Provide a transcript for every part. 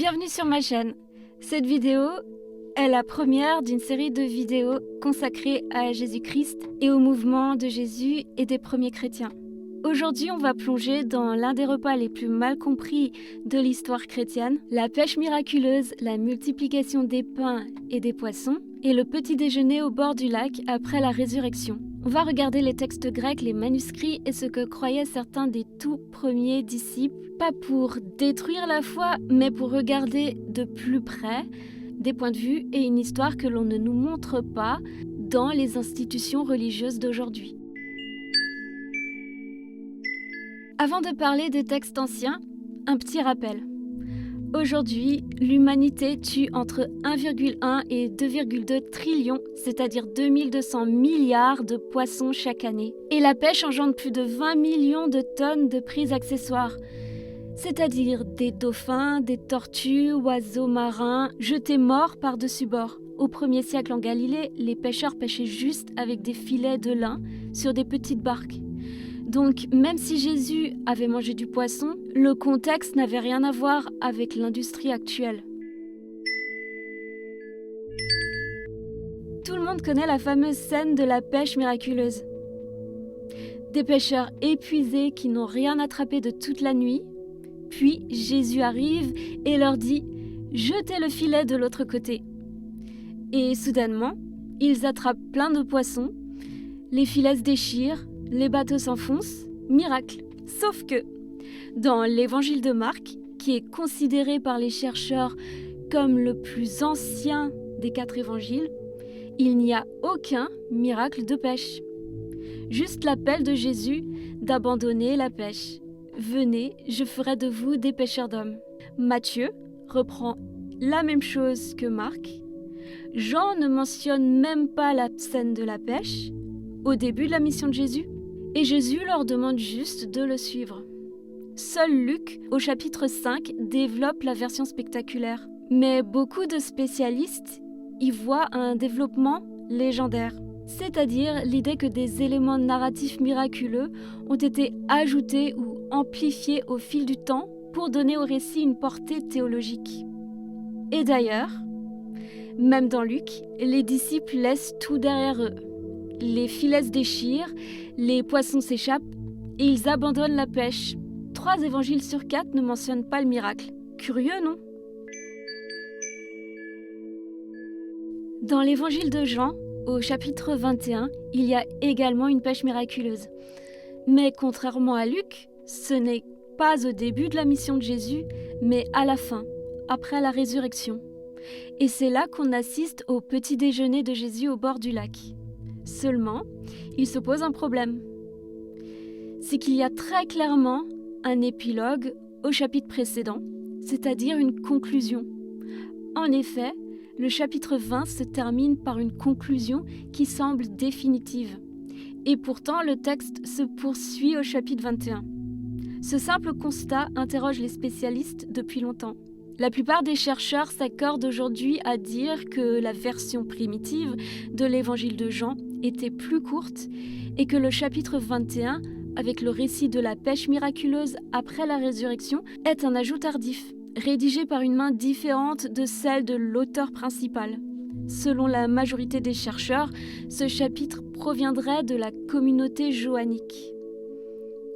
Bienvenue sur ma chaîne. Cette vidéo est la première d'une série de vidéos consacrées à Jésus-Christ et au mouvement de Jésus et des premiers chrétiens. Aujourd'hui, on va plonger dans l'un des repas les plus mal compris de l'histoire chrétienne, la pêche miraculeuse, la multiplication des pains et des poissons, et le petit déjeuner au bord du lac après la résurrection. On va regarder les textes grecs, les manuscrits et ce que croyaient certains des tout premiers disciples, pas pour détruire la foi, mais pour regarder de plus près des points de vue et une histoire que l'on ne nous montre pas dans les institutions religieuses d'aujourd'hui. Avant de parler des textes anciens, un petit rappel. Aujourd'hui, l'humanité tue entre 1,1 et 2,2 trillions, c'est-à-dire 2200 milliards de poissons chaque année. Et la pêche engendre plus de 20 millions de tonnes de prises accessoires, c'est-à-dire des dauphins, des tortues, oiseaux marins, jetés morts par-dessus bord. Au 1er siècle en Galilée, les pêcheurs pêchaient juste avec des filets de lin sur des petites barques. Donc, même si Jésus avait mangé du poisson, le contexte n'avait rien à voir avec l'industrie actuelle. Tout le monde connaît la fameuse scène de la pêche miraculeuse. Des pêcheurs épuisés qui n'ont rien attrapé de toute la nuit, puis Jésus arrive et leur dit « Jetez le filet de l'autre côté ». Et soudainement, ils attrapent plein de poissons, les filets se déchirent, les bateaux s'enfoncent, miracle. Sauf que, dans l'évangile de Marc, qui est considéré par les chercheurs comme le plus ancien des 4 évangiles, il n'y a aucun miracle de pêche. Juste l'appel de Jésus d'abandonner la pêche. « Venez, je ferai de vous des pêcheurs d'hommes ». Matthieu reprend la même chose que Marc. Jean ne mentionne même pas la scène de la pêche au début de la mission de Jésus. Et Jésus leur demande juste de le suivre. Seul Luc, au chapitre 5, développe la version spectaculaire. Mais beaucoup de spécialistes y voient un développement légendaire. C'est-à-dire l'idée que des éléments narratifs miraculeux ont été ajoutés ou amplifiés au fil du temps pour donner au récit une portée théologique. Et d'ailleurs, même dans Luc, les disciples laissent tout derrière eux. Les filets se déchirent, les poissons s'échappent et ils abandonnent la pêche. 3 évangiles sur 4 ne mentionnent pas le miracle. Curieux, non? Dans l'évangile de Jean, au chapitre 21, il y a également une pêche miraculeuse. Mais contrairement à Luc, ce n'est pas au début de la mission de Jésus, mais à la fin, après la résurrection. Et c'est là qu'on assiste au petit déjeuner de Jésus au bord du lac. Seulement, il se pose un problème. C'est qu'il y a très clairement un épilogue au chapitre précédent, c'est-à-dire une conclusion. En effet, le chapitre 20 se termine par une conclusion qui semble définitive. Et pourtant, le texte se poursuit au chapitre 21. Ce simple constat interroge les spécialistes depuis longtemps. La plupart des chercheurs s'accordent aujourd'hui à dire que la version primitive de l'évangile de Jean était plus courte et que le chapitre 21, avec le récit de la pêche miraculeuse après la résurrection, est un ajout tardif, rédigé par une main différente de celle de l'auteur principal. Selon la majorité des chercheurs, ce chapitre proviendrait de la communauté johannique,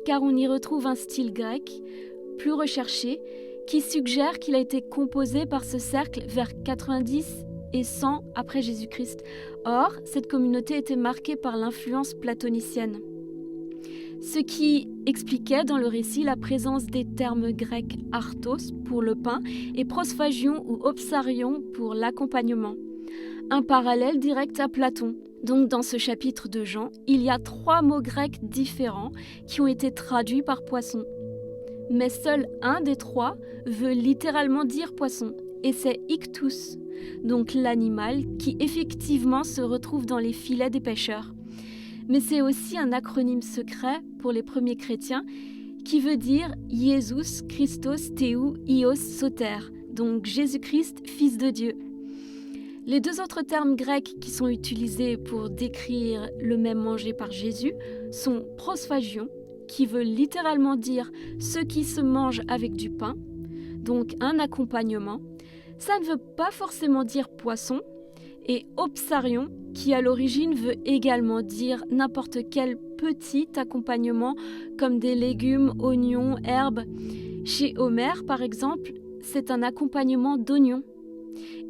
car on y retrouve un style grec plus recherché qui suggère qu'il a été composé par ce cercle vers 90 et 100 après Jésus-Christ. Or, cette communauté était marquée par l'influence platonicienne, ce qui expliquait dans le récit la présence des termes grecs artos pour le pain et prosphagion ou opsarion pour l'accompagnement. Un parallèle direct à Platon. Donc dans ce chapitre de Jean, il y a 3 mots grecs différents qui ont été traduits par poisson. Mais seul un des 3 veut littéralement dire poisson, et c'est ichthus, donc l'animal qui effectivement se retrouve dans les filets des pêcheurs. Mais c'est aussi un acronyme secret pour les premiers chrétiens qui veut dire Jesus Christos Theou Ios Soter, donc Jésus-Christ, Fils de Dieu. Les 2 autres termes grecs qui sont utilisés pour décrire le même mangé par Jésus sont prosphagion, qui veut littéralement dire « ceux qui se mangent avec du pain », donc un accompagnement, ça ne veut pas forcément dire poisson, et opsarion, qui à l'origine veut également dire n'importe quel petit accompagnement comme des légumes, oignons, herbes. Chez Homère, par exemple, c'est un accompagnement d'oignons.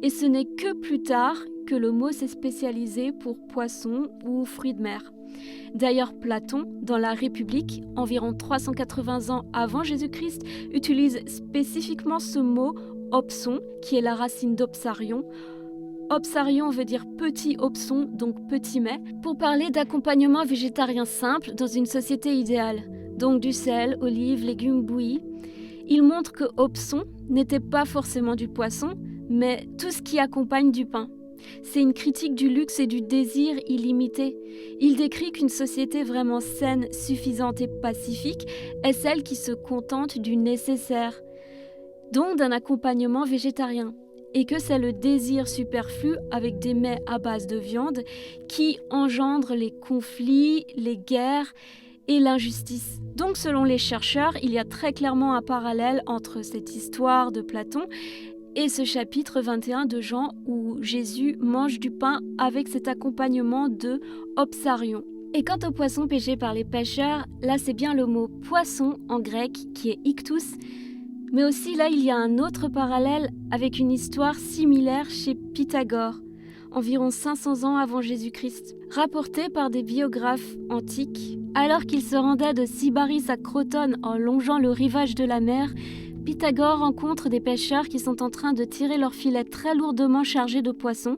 Et ce n'est que plus tard que le mot s'est spécialisé pour poisson ou fruits de mer. D'ailleurs, Platon, dans la République, environ 380 ans avant Jésus-Christ, utilise spécifiquement ce mot opson, qui est la racine d'opsarion. Opsarion veut dire petit opson, donc petit mets, pour parler d'accompagnement végétarien simple dans une société idéale. Donc du sel, olives, légumes bouillis. Il montre que opson n'était pas forcément du poisson, mais tout ce qui accompagne du pain. C'est une critique du luxe et du désir illimité. Il décrit qu'une société vraiment saine, suffisante et pacifique est celle qui se contente du nécessaire, donc d'un accompagnement végétarien, et que c'est le désir superflu avec des mets à base de viande qui engendre les conflits, les guerres et l'injustice. Donc selon les chercheurs, il y a très clairement un parallèle entre cette histoire de Platon et ce chapitre 21 de Jean où Jésus mange du pain avec cet accompagnement de opsarion. Et quant au poisson pêché par les pêcheurs, là c'est bien le mot poisson en grec qui est ichthus, mais aussi là il y a un autre parallèle avec une histoire similaire chez Pythagore, environ 500 ans avant Jésus-Christ, rapportée par des biographes antiques. Alors qu'il se rendait de Sybaris à Crotone en longeant le rivage de la mer, Pythagore rencontre des pêcheurs qui sont en train de tirer leurs filets très lourdement chargés de poissons.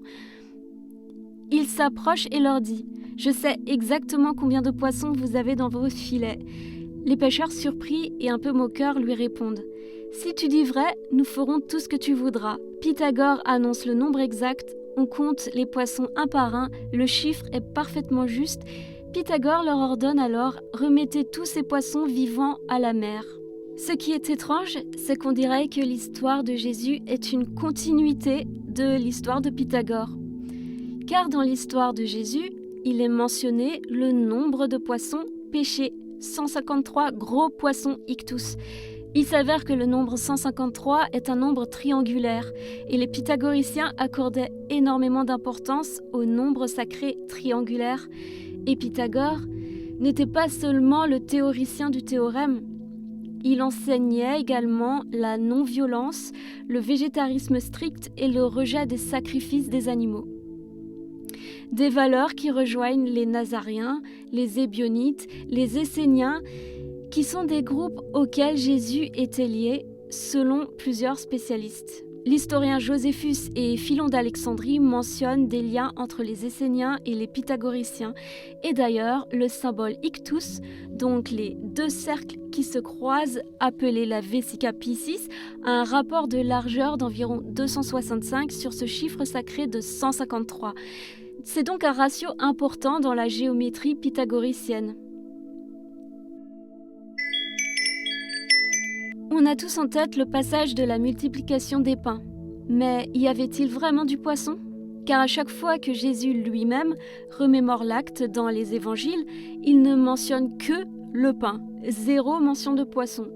Il s'approche et leur dit « Je sais exactement combien de poissons vous avez dans vos filets. » Les pêcheurs surpris et un peu moqueurs lui répondent « Si tu dis vrai, nous ferons tout ce que tu voudras. » Pythagore annonce le nombre exact, on compte les poissons un par un, le chiffre est parfaitement juste. Pythagore leur ordonne alors « Remettez tous ces poissons vivants à la mer. » Ce qui est étrange, c'est qu'on dirait que l'histoire de Jésus est une continuité de l'histoire de Pythagore. Car dans l'histoire de Jésus, il est mentionné le nombre de poissons pêchés, 153 gros poissons ichthus. Il s'avère que le nombre 153 est un nombre triangulaire et les pythagoriciens accordaient énormément d'importance au nombre sacré triangulaire. Et Pythagore n'était pas seulement le théoricien du théorème, il enseignait également la non-violence, le végétarisme strict et le rejet des sacrifices des animaux. Des valeurs qui rejoignent les Nazaréens, les Ébionites, les Esséniens, qui sont des groupes auxquels Jésus était lié selon plusieurs spécialistes. L'historien Joséphus et Philon d'Alexandrie mentionnent des liens entre les Esséniens et les pythagoriciens. Et d'ailleurs, le symbole ichthus, donc les deux cercles qui se croisent, appelés la Vesica Piscis, a un rapport de largeur d'environ 265 sur ce chiffre sacré de 153. C'est donc un ratio important dans la géométrie pythagoricienne. On a tous en tête le passage de la multiplication des pains. Mais y avait-il vraiment du poisson ? Car à chaque fois que Jésus lui-même remémore l'acte dans les évangiles, il ne mentionne que le pain, zéro mention de poisson.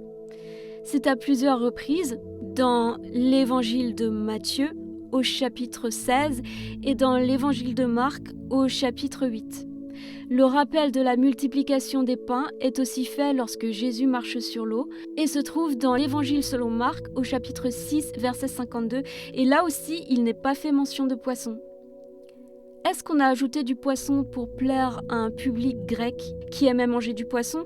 C'est à plusieurs reprises, dans l'évangile de Matthieu au chapitre 16 et dans l'évangile de Marc au chapitre 8. Le rappel de la multiplication des pains est aussi fait lorsque Jésus marche sur l'eau et se trouve dans l'évangile selon Marc au chapitre 6 verset 52 et là aussi il n'est pas fait mention de poisson. Est-ce qu'on a ajouté du poisson pour plaire à un public grec qui aimait manger du poisson ?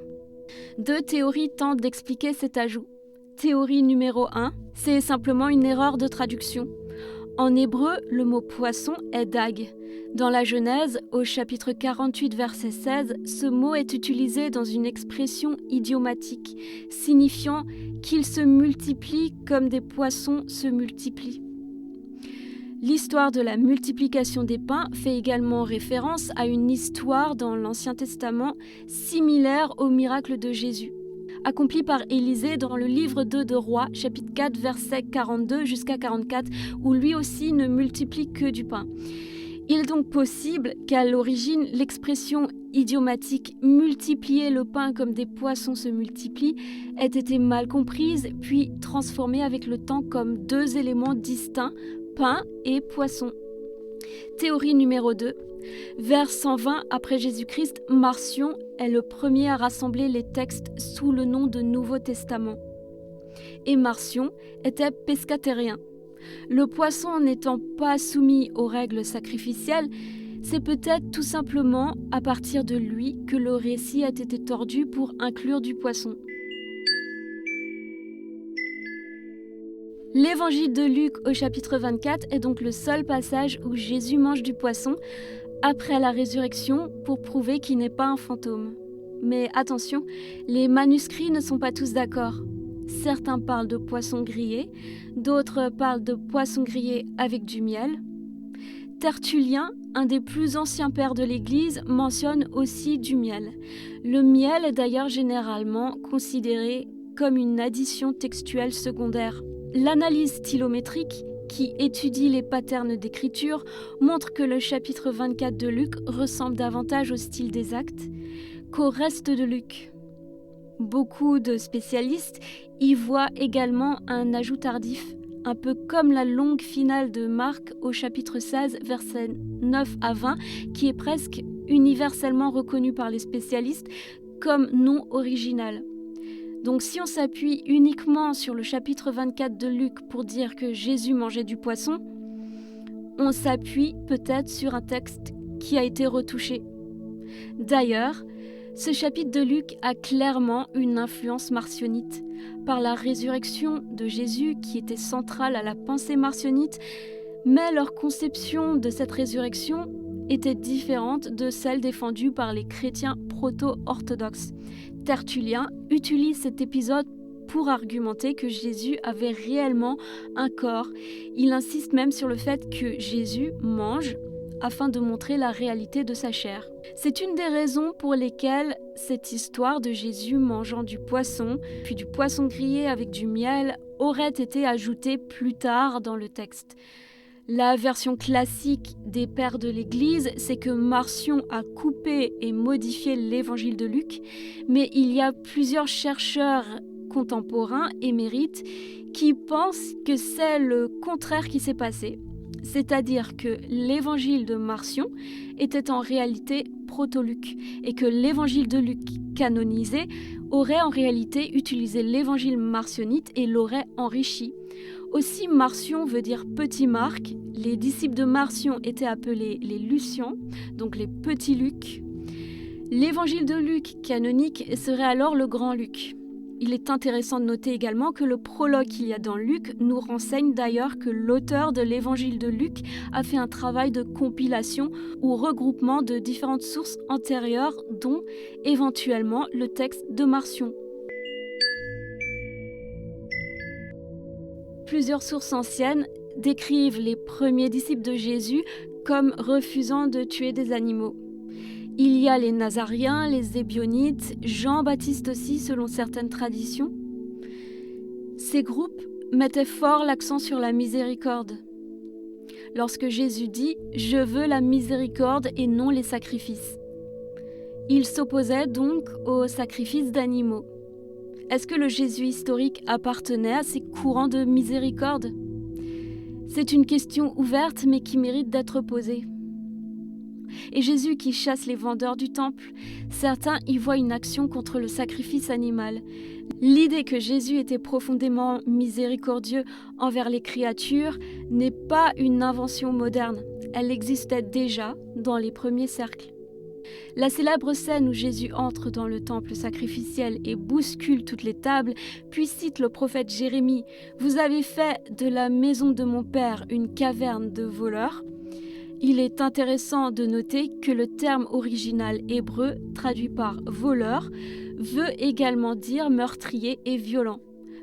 Deux théories tentent d'expliquer cet ajout. Théorie numéro 1, c'est simplement une erreur de traduction. En hébreu, le mot poisson est dag. Dans la Genèse, au chapitre 48, verset 16, ce mot est utilisé dans une expression idiomatique, signifiant qu'ils se multiplient comme des poissons se multiplient. L'histoire de la multiplication des pains fait également référence à une histoire dans l'Ancien Testament similaire au miracle de Jésus, accompli par Élisée dans le livre 2 de Rois, chapitre 4, versets 42 jusqu'à 44, où lui aussi ne multiplie que du pain. Il est donc possible qu'à l'origine, l'expression idiomatique « multiplier le pain comme des poissons se multiplient » ait été mal comprise, puis transformée avec le temps comme deux éléments distincts, pain et poisson. Théorie numéro 2. Vers 120 après Jésus-Christ, Marcion est le premier à rassembler les textes sous le nom de Nouveau Testament. Et Marcion était pescatérien. Le poisson n'étant pas soumis aux règles sacrificielles, c'est peut-être tout simplement à partir de lui que le récit a été tordu pour inclure du poisson. L'évangile de Luc au chapitre 24 est donc le seul passage où Jésus mange du poisson après la résurrection pour prouver qu'il n'est pas un fantôme. Mais attention, les manuscrits ne sont pas tous d'accord. Certains parlent de poisson grillé, d'autres parlent de poisson grillé avec du miel. Tertullien, un des plus anciens pères de l'Église, mentionne aussi du miel. Le miel est d'ailleurs généralement considéré comme une addition textuelle secondaire. L'analyse stylométrique, qui étudie les patterns d'écriture, montre que le chapitre 24 de Luc ressemble davantage au style des Actes qu'au reste de Luc. Beaucoup de spécialistes y voient également un ajout tardif, un peu comme la longue finale de Marc au chapitre 16, versets 9 à 20, qui est presque universellement reconnue par les spécialistes comme non originale. Donc si on s'appuie uniquement sur le chapitre 24 de Luc pour dire que Jésus mangeait du poisson, on s'appuie peut-être sur un texte qui a été retouché. D'ailleurs, ce chapitre de Luc a clairement une influence marcionite. Par la résurrection de Jésus qui était centrale à la pensée marcionite, mais leur conception de cette résurrection était différente de celle défendue par les chrétiens proto-orthodoxes. Tertullien utilise cet épisode pour argumenter que Jésus avait réellement un corps. Il insiste même sur le fait que Jésus mange afin de montrer la réalité de sa chair. C'est une des raisons pour lesquelles cette histoire de Jésus mangeant du poisson, puis du poisson grillé avec du miel, aurait été ajoutée plus tard dans le texte. La version classique des pères de l'Église, c'est que Marcion a coupé et modifié l'évangile de Luc, mais il y a plusieurs chercheurs contemporains émérites qui pensent que c'est le contraire qui s'est passé. C'est-à-dire que l'évangile de Marcion était en réalité proto-Luc et que l'évangile de Luc canonisé aurait en réalité utilisé l'évangile marcionite et l'aurait enrichi. Aussi, Marcion veut dire petit Marc. Les disciples de Marcion étaient appelés les Lucians, donc les petits Luc. L'évangile de Luc canonique serait alors le grand Luc. Il est intéressant de noter également que le prologue qu'il y a dans Luc nous renseigne d'ailleurs que l'auteur de l'évangile de Luc a fait un travail de compilation ou regroupement de différentes sources antérieures, dont éventuellement le texte de Marcion. Plusieurs sources anciennes décrivent les premiers disciples de Jésus comme refusant de tuer des animaux. Il y a les Nazariens, les Zébionites, Jean-Baptiste aussi selon certaines traditions. Ces groupes mettaient fort l'accent sur la miséricorde. Lorsque Jésus dit « Je veux la miséricorde et non les sacrifices », il s'opposait donc aux sacrifices d'animaux. Est-ce que le Jésus historique appartenait à ces courants de miséricorde ? C'est une question ouverte mais qui mérite d'être posée. Et Jésus qui chasse les vendeurs du temple, certains y voient une action contre le sacrifice animal. L'idée que Jésus était profondément miséricordieux envers les créatures n'est pas une invention moderne. Elle existait déjà dans les premiers cercles. La célèbre scène où Jésus entre dans le temple sacrificiel et bouscule toutes les tables, puis cite le prophète Jérémie « Vous avez fait de la maison de mon père une caverne de voleurs ». Il est intéressant de noter que le terme original hébreu, traduit par « voleur », veut également dire meurtrier et violent.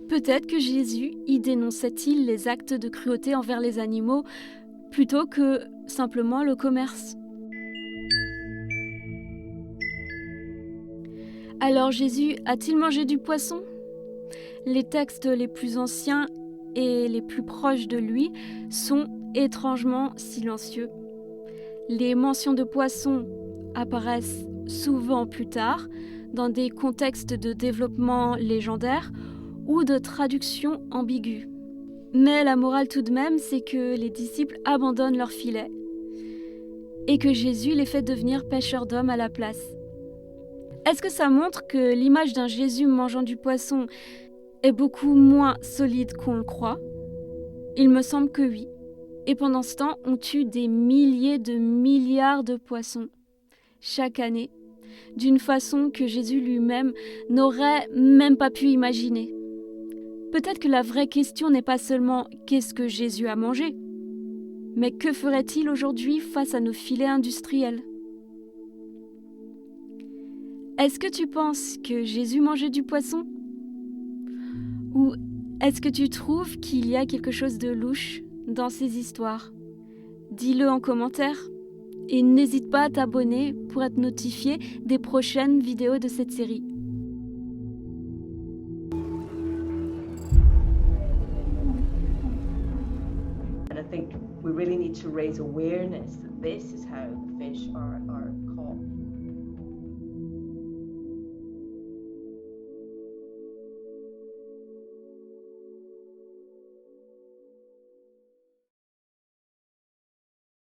Peut-être que Jésus y dénonçait-il les actes de cruauté envers les animaux plutôt que simplement le commerce. Alors Jésus a-t-il mangé du poisson ? Les textes les plus anciens et les plus proches de lui sont étrangement silencieux. Les mentions de poisson apparaissent souvent plus tard, dans des contextes de développement légendaire ou de traduction ambiguë. Mais la morale tout de même, c'est que les disciples abandonnent leur filet et que Jésus les fait devenir pêcheurs d'hommes à la place. Est-ce que ça montre que l'image d'un Jésus mangeant du poisson est beaucoup moins solide qu'on le croit? Il me semble que oui. Et pendant ce temps, on tue des milliers de milliards de poissons chaque année, d'une façon que Jésus lui-même n'aurait même pas pu imaginer. Peut-être que la vraie question n'est pas seulement « qu'est-ce que Jésus a mangé ?», mais que ferait-il aujourd'hui face à nos filets industriels ? Est-ce que tu penses que Jésus mangeait du poisson ? Ou est-ce que tu trouves qu'il y a quelque chose de louche dans ces histoires ? Dis-le en commentaire et n'hésite pas à t'abonner pour être notifié des prochaines vidéos de cette série. And I think we really need to raise awareness that this is how fish are caught.